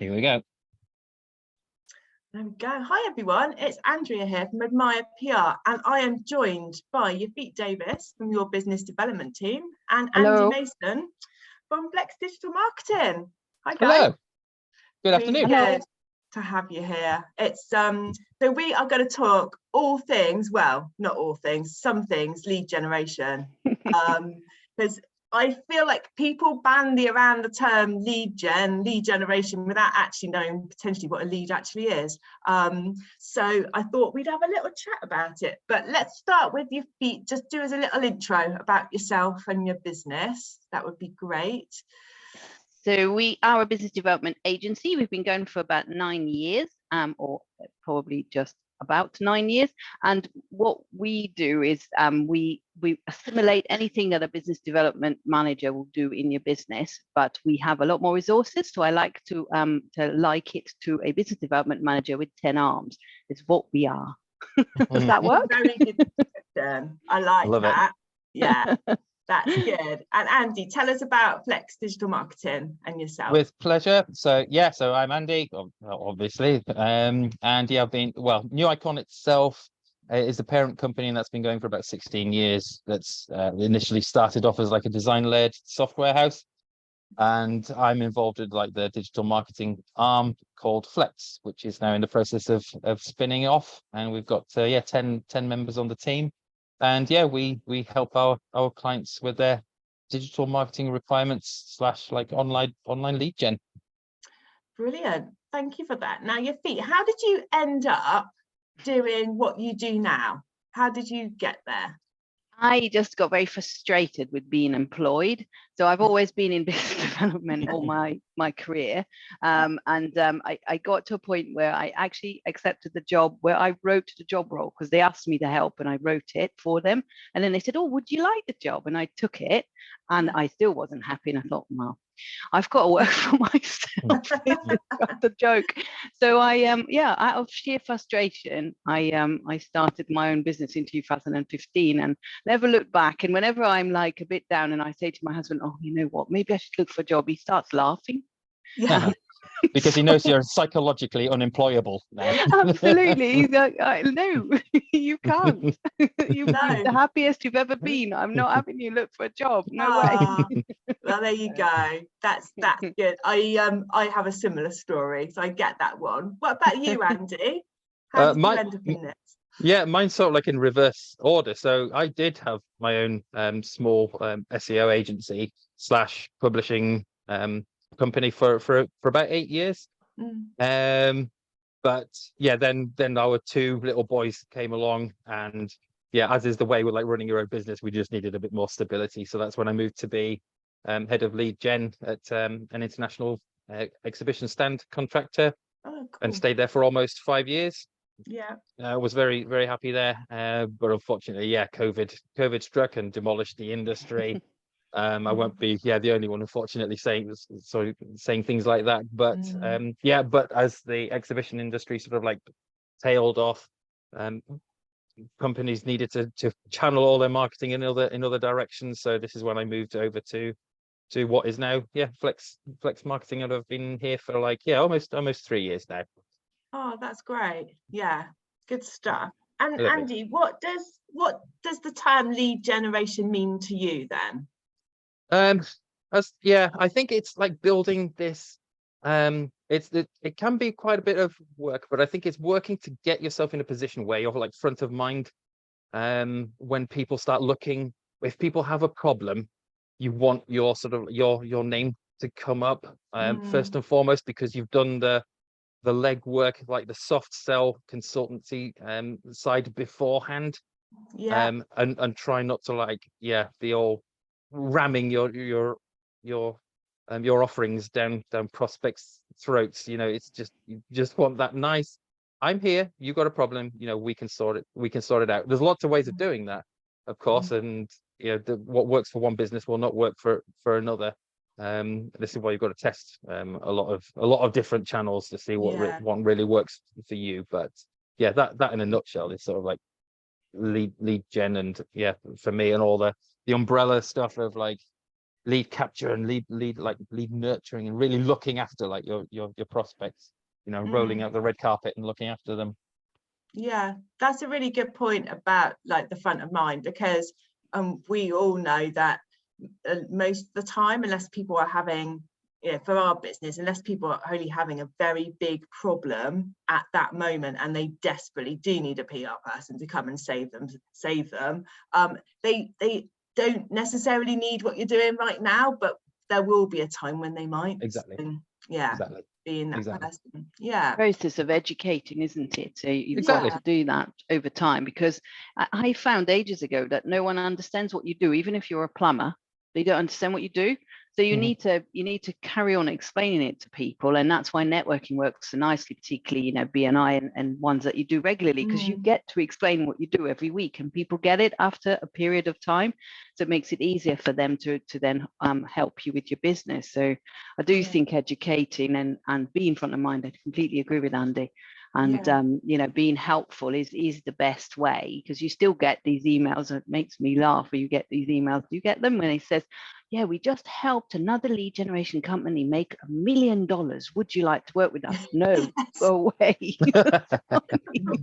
Here we go. There we go. Hi everyone, it's Andrea here from Admire PR, and I am joined by Yafit Davis from your business development team and Hello. Andy Mason from Flex Digital Marketing. Hi guys. Hello. Good afternoon. Really good to have you here. It's so we are going to talk all things, well, not all things, some things lead generation. Because I feel like people bandy around the term lead generation without actually knowing potentially what a lead actually is. So I thought we'd have a little chat about it. But let's start with your feet. Just do us a little intro about yourself and your business. That would be great. So we are a business development agency. We've been going for about 9 years, or probably just about 9 years. And what we do is we assimilate anything that a business development manager will do in your business, but we have a lot more resources. So I like to like it to a business development manager with 10 arms. It's what we are. Does that work? Very good description. I like that. Yeah. That's good. And Andy, tell us about Flex Digital Marketing and yourself. With pleasure. So I'm Andy, obviously. And yeah, New Icon itself is the parent company, and that's been going for about 16 years. That's initially started off as like a design-led software house. And I'm involved in like the digital marketing arm called Flex, which is now in the process of spinning off. And we've got 10 members on the team. And yeah, we help our clients with their digital marketing requirements / like online lead gen. Brilliant. Thank you for that. Now, Yafit, how did you end up doing what you do now? How did you get there? I just got very frustrated with being employed. So I've always been in business development all my career. I got to a point where I actually accepted the job where I wrote the job role because they asked me to help and I wrote it for them. And then they said, oh, would you like the job? And I took it and I still wasn't happy. And I thought, well, I've got to work for myself. That's a joke. So out of sheer frustration, I started my own business in 2015 and never looked back. And whenever I'm like a bit down and I say to my husband, oh, you know what, maybe I should look for a job, he starts laughing. Yeah. Because he knows you're psychologically unemployable now. Absolutely. He's like, no, you can't. You're the happiest you've ever been. I'm not having you look for a job. No way. Well, there you go. That's good. I have a similar story, so I get that one. What about you, Andy? How did you end up in this? Yeah, mine's sort of like in reverse order. So I did have my own small SEO agency / publishing company for about 8 years. But yeah, then our 2 little boys came along, and yeah, as is the way with like running your own business, we just needed a bit more stability. So that's when I moved to be head of lead gen at an international exhibition stand contractor. Oh, cool. And stayed there for almost 5 years. Yeah, I was very, very happy there, but unfortunately, yeah, COVID struck and demolished the industry. I won't be the only one, unfortunately, saying things like that. But but as the exhibition industry sort of like tailed off, companies needed to channel all their marketing in other directions. So this is when I moved over to what is now Flex Marketing, and I've been here for like almost 3 years now. Oh, that's great. Yeah, good stuff. And Andy, what does the term lead generation mean to you then? I think it's like building this. It can be quite a bit of work, but I think it's working to get yourself in a position where you're like front of mind. When people start looking, if people have a problem, you want your sort of your name to come up first and foremost, because you've done the legwork, like the soft sell consultancy side beforehand. And try not to like be all ramming your offerings down prospects' throats. It's just, you just want that nice, I'm here, you got a problem, we can sort it out. There's lots of ways of doing that, of course, and what works for one business will not work for another. This is why you've got to test a lot of different channels to see what one really works for you. But yeah, that in a nutshell is sort of like lead gen, and for me, and all the umbrella stuff of like lead capture and lead nurturing, and really looking after like your prospects, rolling out the red carpet and looking after them. Yeah, that's a really good point about like the front of mind, because we all know that most of the time, unless people are having, for our business, unless people are only having a very big problem at that moment and they desperately do need a PR person to come and save them, they don't necessarily need what you're doing right now, but there will be a time when they might. Exactly. So, yeah. Exactly. Being that Exactly. person. Yeah. Process of educating, isn't it? So you've Exactly. got to do that over time, because I found ages ago that no one understands what you do. Even if you're a plumber, they don't understand what you do. So you need to carry on explaining it to people, and that's why networking works so nicely, particularly BNI and ones that you do regularly, because you get to explain what you do every week, and people get it after a period of time. So it makes it easier for them to then help you with your business. So I do think educating and being front of mind. I completely agree with Andy. And being helpful is the best way, because you still get these emails. It makes me laugh when you get these emails. Do you get them when he says, yeah, we just helped another lead generation company make $1 million. Would you like to work with us? No, Yes. go away.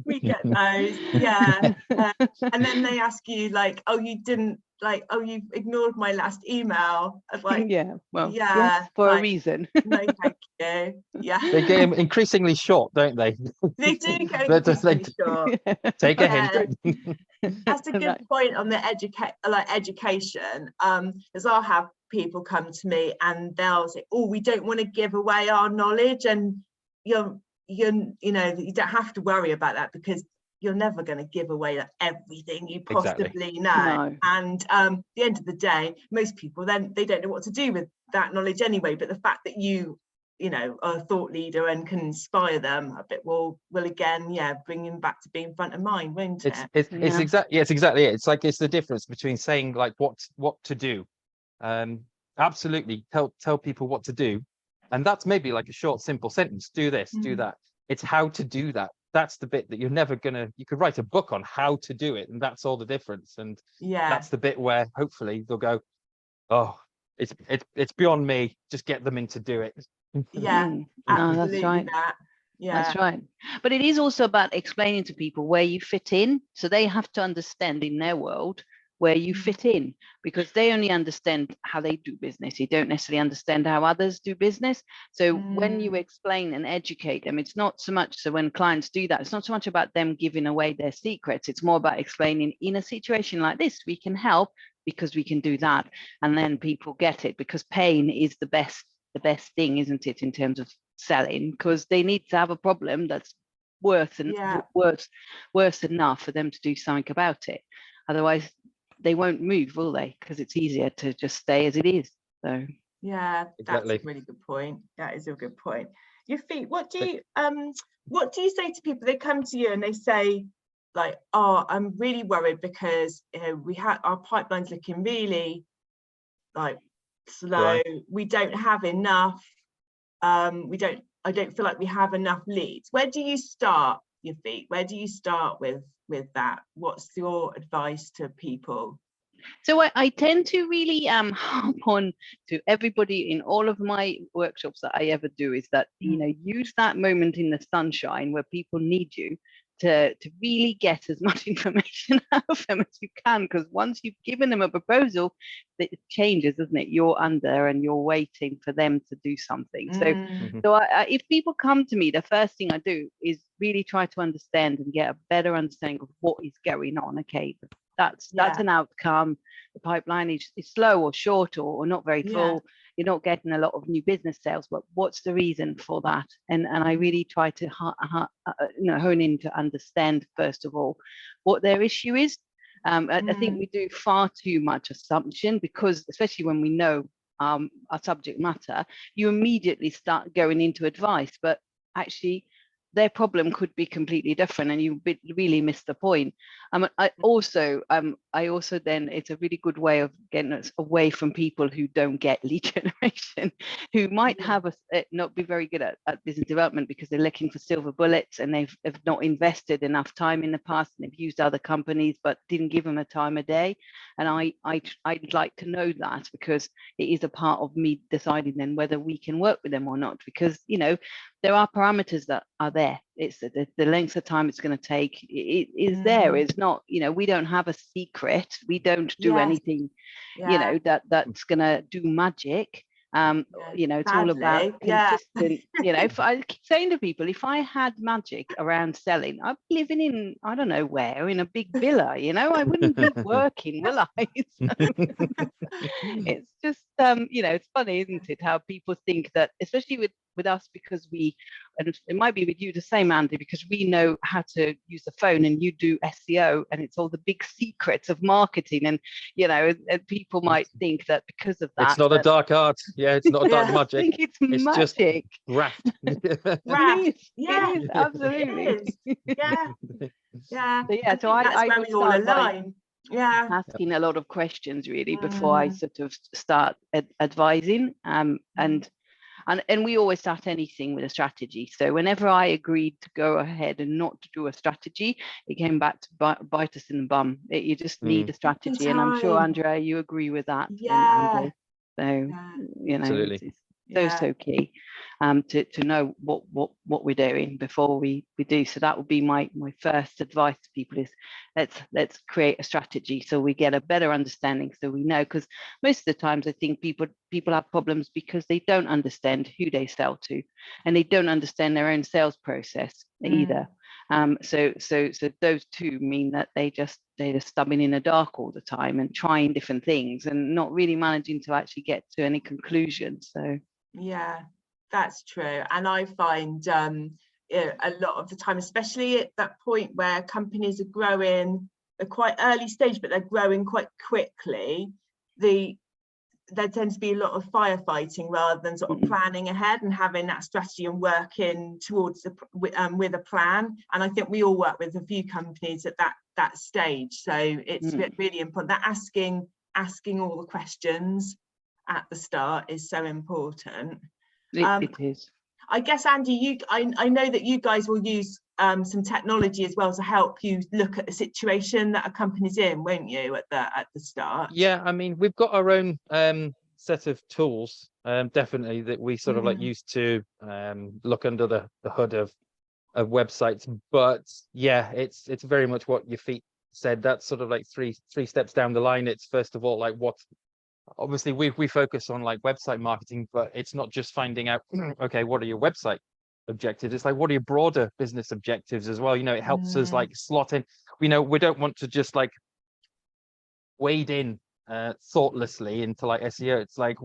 We get those, yeah. And then they ask you like, oh, you didn't like, oh, you ignored my last email. I was like, yeah, well, yeah, yes, for like, a reason. no, thank you. Yeah. They get increasingly short, don't they? They do go They're just increasingly short. Take a Yeah. hint. That's a good point on the education. As I'll have people come to me and they'll say, oh, we don't want to give away our knowledge, and you don't have to worry about that, because you're never going to give away everything you possibly know. No. And at the end of the day, most people then they don't know what to do with that knowledge anyway. But the fact that you are a thought leader and can inspire them a bit will again, bring them back to being front of mind, won't it? It's exactly it. It's like, it's the difference between saying like what to do. Absolutely, tell people what to do, and that's maybe like a short, simple sentence. Do this, do that. It's how to do that. That's the bit that you're never gonna. You could write a book on how to do it, and that's all the difference. And that's the bit where hopefully they'll go, oh, it's beyond me. Just get them in to do it. Absolutely. That's right. That's right. But it is also about explaining to people where you fit in, so they have to understand in their world where you fit in, because they only understand how they do business. They don't necessarily understand how others do business. So when you explain and educate them, it's not so much, so when clients do that, it's not so much about them giving away their secrets. It's more about explaining, in a situation like this, we can help because we can do that. And then people get it, because pain is the best thing, isn't it, in terms of selling, because they need to have a problem that's worse enough for them to do something about it. Otherwise they won't move, will they? Because it's easier to just stay as it is. So that's a really good point. That is a good point. Yafit, what do you say to people? They come to you and they say like, oh, I'm really worried because we had our pipeline's looking really like slow. Right. We don't have enough. I don't feel like we have enough leads. Where do you start, Yafit? Where do you start with that? What's your advice to people? So I tend to really harp on to everybody in all of my workshops that I ever do, is that use that moment in the sunshine where people need you to really get as much information out of them as you can, because once you've given them a proposal, it changes, doesn't it? You're under and you're waiting for them to do something. So I, if people come to me, the first thing I do is really try to understand and get a better understanding of what is going on. Okay, that's an outcome. The pipeline is slow or short or not very full. You're not getting a lot of new business sales, but what's the reason for that? And I really try to hone in to understand, first of all, what their issue is. I think we do far too much assumption, because especially when we know our subject matter, you immediately start going into advice. But actually, their problem could be completely different, and you really miss the point. I also then, it's a really good way of getting us away from people who don't get lead generation, who might have not be very good at business development because they're looking for silver bullets, and they've not invested enough time in the past, and they've used other companies but didn't give them a time of day. And I'd like to know that, because it is a part of me deciding then whether we can work with them or not, because there are parameters that are there. It's the length of time it's going to take. It is there. It's not, we don't have a secret. We don't do anything, that's going to do magic. It's all about consistent. If I keep saying to people, if I had magic around selling, I'd be living in, I don't know where, in a big villa. I wouldn't be working, will I? It's just it's funny, isn't it, how people think that, especially with us, because and it might be with you the same, Andy, because we know how to use the phone, and you do SEO, and it's all the big secrets of marketing, and and people might think that because of that, it's not a dark art. Yeah, it's not a dark magic. I think it's magic. Just graft. It is, absolutely. It is. Yeah. So I would all align. Asking a lot of questions really before I sort of start advising, and we always start anything with a strategy. So whenever I agreed to go ahead and not to do a strategy, it came back to bite us in the bum. You just need a strategy, and I'm sure, Andrea, you agree with that. Yeah. So Absolutely. it's so key to know what we're doing before we do. So that would be my first advice to people, is let's create a strategy so we get a better understanding, so we know, because most of the times I think people have problems because they don't understand who they sell to, and they don't understand their own sales process either. So those two mean that they're just stubbing in the dark all the time and trying different things and not really managing to actually get to any conclusion. So yeah, that's true. And I find a lot of the time, especially at that point where companies are growing, they're quite early stage, but they're growing quite quickly, there tends to be a lot of firefighting rather than sort of planning ahead and having that strategy and working towards with a plan. And I think we all work with a few companies at that stage, so it's really important that asking all the questions at the start is so important. It is. I guess, Andy, I know that you guys will use some technology as well to help you look at the situation that a company's in, won't you, at the start? Yeah, I mean, we've got our own set of tools, definitely, that we sort of like use to look under the hood of websites. But yeah, it's very much what Yafit said. That's sort of like three steps down the line. It's first of all like obviously we focus on like website marketing, but it's not just finding out okay, what are your website objectives? It's like, what are your broader business objectives as well? It helps us like slot in. We don't want to just like wade in thoughtlessly into like SEO. It's like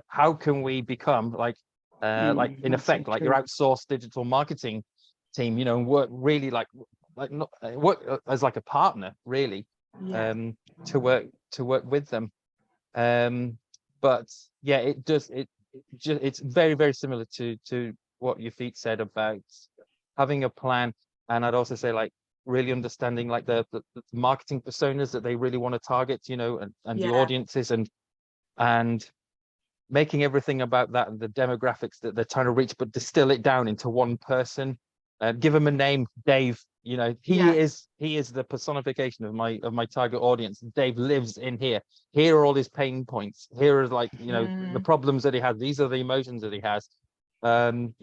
how can we become like in effect like your outsourced digital marketing team, and work really like not work as like a partner really, to work with them. But yeah, it's very, very similar to what Yafit said about having a plan. And I'd also say like really understanding like the marketing personas that they really want to target, and the audiences, and making everything about that and the demographics that they're trying to reach, but distill it down into one person. Give him a name, Dave. He is the personification of my target audience. Dave lives in here. Here are all his pain points. Here are like the problems that he has. These are the emotions that he has. And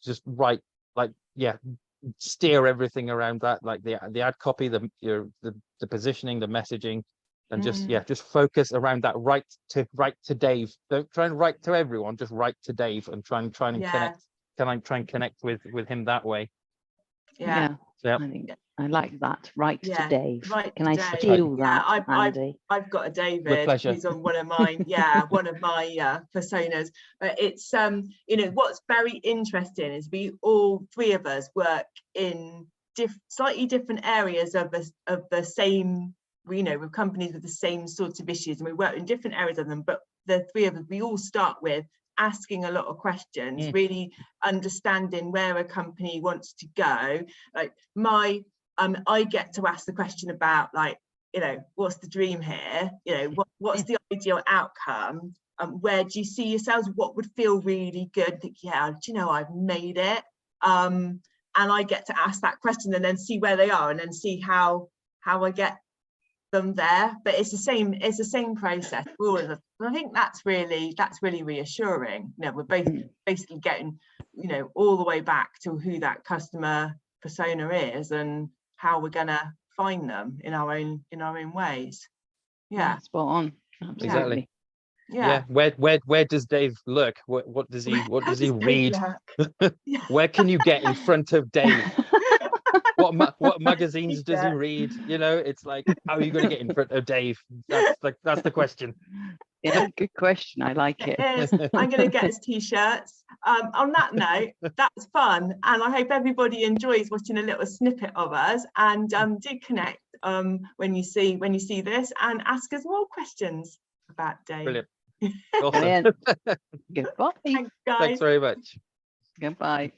just steer everything around that, like the ad copy, the positioning, the messaging, and just focus around that. Write to Dave. Don't try and write to everyone. Just write to Dave and try and connect. Can I try and connect with him that way? Yeah. I like that. Right to Dave. Can I Dave. steal that, Andy? I've got a David. He's on one of mine. One of my personas. But it's what's very interesting is we all three of us work in slightly different areas of the same. With companies with the same sorts of issues, and we work in different areas of them. But the three of us, we all start with asking a lot of questions, really understanding where a company wants to go. Like I get to ask the question about, like, you know, what's the dream here? You know, what's the ideal outcome? Where do you see yourselves? What would feel really good? Think, yeah, do you know, I've made it. And I get to ask that question and then see where they are, and then see how I get them there. But it's the same process for all of us. And I think that's really reassuring. You know, we're both basically getting, you know, all the way back to who that customer persona is and how we're gonna find them in our own ways. Yeah, spot on. Exactly. Absolutely. Yeah. Where does Dave look? What does he read? Yeah. Where can you get in front of Dave? What magazines does he read? You know, it's like, how are you going to get in front of Dave? That's the question. Yeah, good question. I like it. I'm going to get his t-shirts. On that note, that's fun, and I hope everybody enjoys watching a little snippet of us. And do connect when you see this, and ask us more questions about Dave. Brilliant. Awesome. Brilliant. Goodbye. Thanks, guys. Thanks very much. Goodbye.